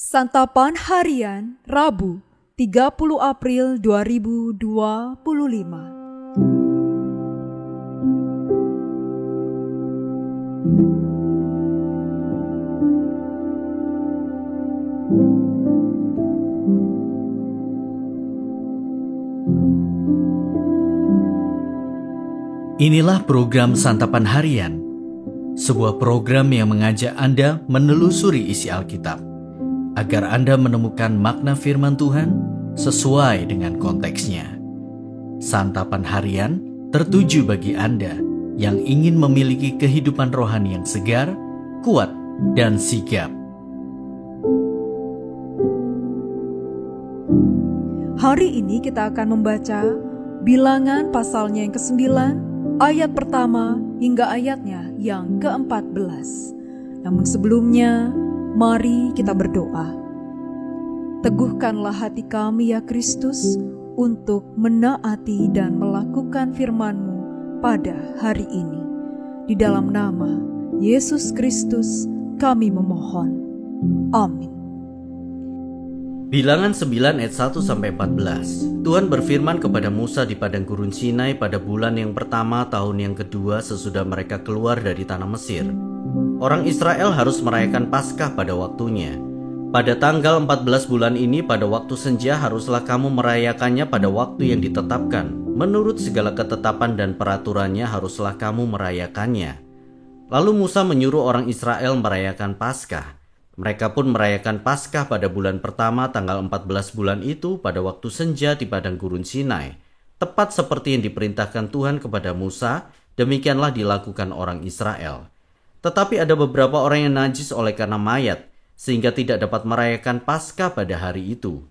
Santapan Harian Rabu 30 April 2025. Inilah program Santapan Harian, sebuah program yang mengajak Anda menelusuri isi Alkitab, agar Anda menemukan makna firman Tuhan sesuai dengan konteksnya. Santapan Harian tertuju bagi Anda yang ingin memiliki kehidupan rohani yang segar, kuat, dan sigap. Hari ini kita akan membaca Bilangan pasalnya yang ke-9, ayat pertama hingga ayatnya yang ke-14. Namun sebelumnya, mari kita berdoa. Teguhkanlah hati kami ya Kristus untuk menaati dan melakukan firman-Mu pada hari ini. Di dalam nama Yesus Kristus kami memohon. Amin. Bilangan 9 ayat 1-14. Tuhan berfirman kepada Musa di padang gurun Sinai pada bulan yang pertama tahun yang kedua sesudah mereka keluar dari tanah Mesir. Orang Israel harus merayakan Paskah pada waktunya. Pada tanggal 14 bulan ini pada waktu senja haruslah kamu merayakannya pada waktu yang ditetapkan. Menurut segala ketetapan dan peraturannya haruslah kamu merayakannya. Lalu Musa menyuruh orang Israel merayakan Paskah. Mereka pun merayakan Paskah pada bulan pertama tanggal 14 bulan itu pada waktu senja di padang gurun Sinai. Tepat seperti yang diperintahkan Tuhan kepada Musa, demikianlah dilakukan orang Israel. Tetapi ada beberapa orang yang najis oleh karena mayat, sehingga tidak dapat merayakan Paskah pada hari itu.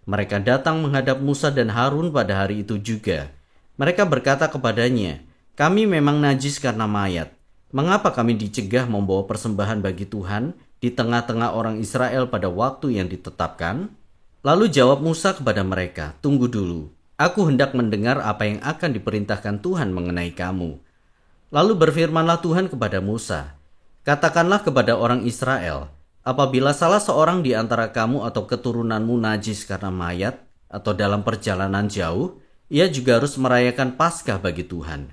Mereka datang menghadap Musa dan Harun pada hari itu juga. Mereka berkata kepadanya, "Kami memang najis karena mayat. Mengapa kami dicegah membawa persembahan bagi Tuhan di tengah-tengah orang Israel pada waktu yang ditetapkan?" Lalu jawab Musa kepada mereka, "Tunggu dulu, aku hendak mendengar apa yang akan diperintahkan Tuhan mengenai kamu." Lalu berfirmanlah Tuhan kepada Musa, "Katakanlah kepada orang Israel, apabila salah seorang di antara kamu atau keturunanmu najis karena mayat atau dalam perjalanan jauh, ia juga harus merayakan Paskah bagi Tuhan.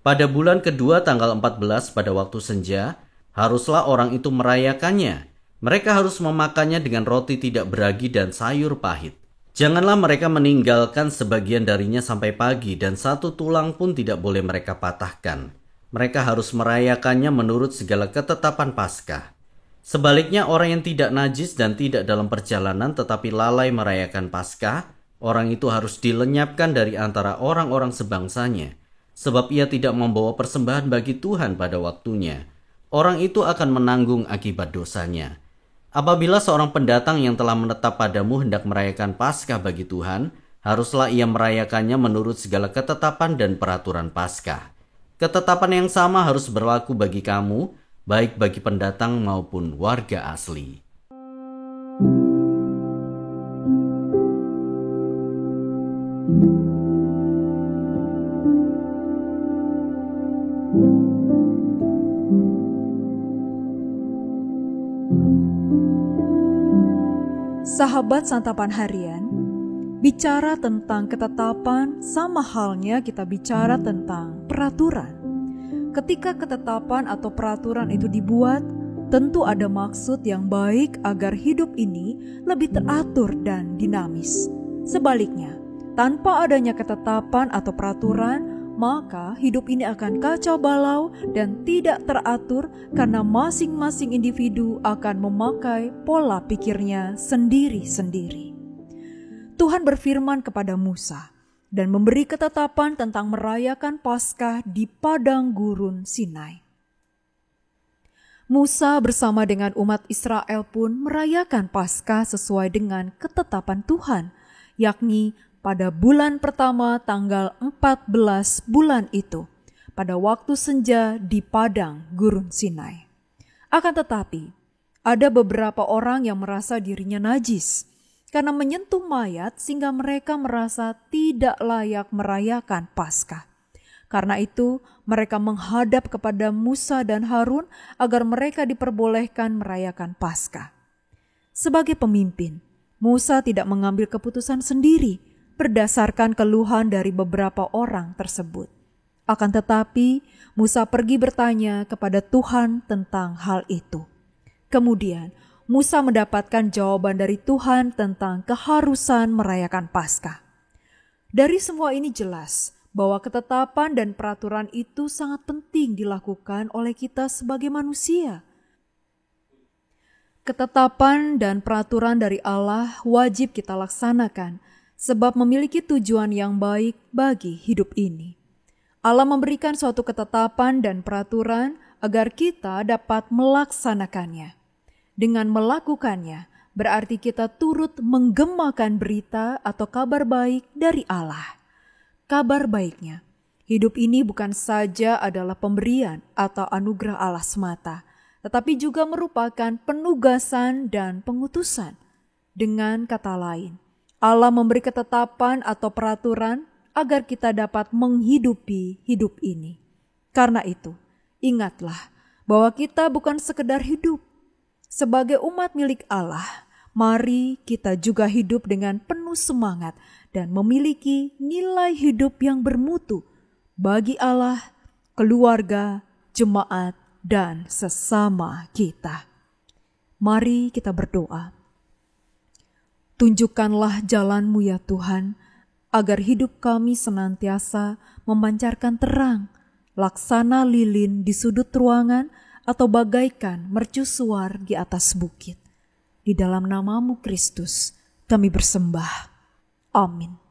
Pada bulan kedua tanggal 14 pada waktu senja, haruslah orang itu merayakannya. Mereka harus memakannya dengan roti tidak beragi dan sayur pahit. Janganlah mereka meninggalkan sebagian darinya sampai pagi dan satu tulang pun tidak boleh mereka patahkan. Mereka harus merayakannya menurut segala ketetapan Paskah. Sebaliknya orang yang tidak najis dan tidak dalam perjalanan tetapi lalai merayakan Paskah, orang itu harus dilenyapkan dari antara orang-orang sebangsanya, sebab ia tidak membawa persembahan bagi Tuhan pada waktunya. Orang itu akan menanggung akibat dosanya. Apabila seorang pendatang yang telah menetap padamu hendak merayakan Paskah bagi Tuhan, haruslah ia merayakannya menurut segala ketetapan dan peraturan Paskah. Ketetapan yang sama harus berlaku bagi kamu, baik bagi pendatang maupun warga asli." Sahabat Santapan Harian, bicara tentang ketetapan sama halnya kita bicara tentang peraturan. Ketika ketetapan atau peraturan itu dibuat, tentu ada maksud yang baik agar hidup ini lebih teratur dan dinamis. Sebaliknya, tanpa adanya ketetapan atau peraturan, maka hidup ini akan kacau balau dan tidak teratur karena masing-masing individu akan memakai pola pikirnya sendiri-sendiri. Tuhan berfirman kepada Musa dan memberi ketetapan tentang merayakan Paskah di padang gurun Sinai. Musa bersama dengan umat Israel pun merayakan Paskah sesuai dengan ketetapan Tuhan, yakni pada bulan pertama tanggal 14 bulan itu, pada waktu senja di padang gurun Sinai. Akan tetapi, ada beberapa orang yang merasa dirinya najis karena menyentuh mayat sehingga mereka merasa tidak layak merayakan Paskah. Karena itu, mereka menghadap kepada Musa dan Harun agar mereka diperbolehkan merayakan Paskah. Sebagai pemimpin, Musa tidak mengambil keputusan sendiri berdasarkan keluhan dari beberapa orang tersebut. Akan tetapi, Musa pergi bertanya kepada Tuhan tentang hal itu. Kemudian, Musa mendapatkan jawaban dari Tuhan tentang keharusan merayakan Paskah. Dari semua ini jelas bahwa ketetapan dan peraturan itu sangat penting dilakukan oleh kita sebagai manusia. Ketetapan dan peraturan dari Allah wajib kita laksanakan sebab memiliki tujuan yang baik bagi hidup ini. Allah memberikan suatu ketetapan dan peraturan agar kita dapat melaksanakannya. Dengan melakukannya, berarti kita turut menggemakan berita atau kabar baik dari Allah. Kabar baiknya, hidup ini bukan saja adalah pemberian atau anugerah Allah semata, tetapi juga merupakan penugasan dan pengutusan. Dengan kata lain, Allah memberi ketetapan atau peraturan agar kita dapat menghidupi hidup ini. Karena itu, ingatlah bahwa kita bukan sekedar hidup. Sebagai umat milik Allah, mari kita juga hidup dengan penuh semangat dan memiliki nilai hidup yang bermutu bagi Allah, keluarga, jemaat, dan sesama kita. Mari kita berdoa. Tunjukkanlah jalan-Mu ya Tuhan, agar hidup kami senantiasa memancarkan terang, laksana lilin di sudut ruangan atau bagaikan mercusuar di atas bukit. Di dalam nama-Mu Kristus, kami bersembah. Amin.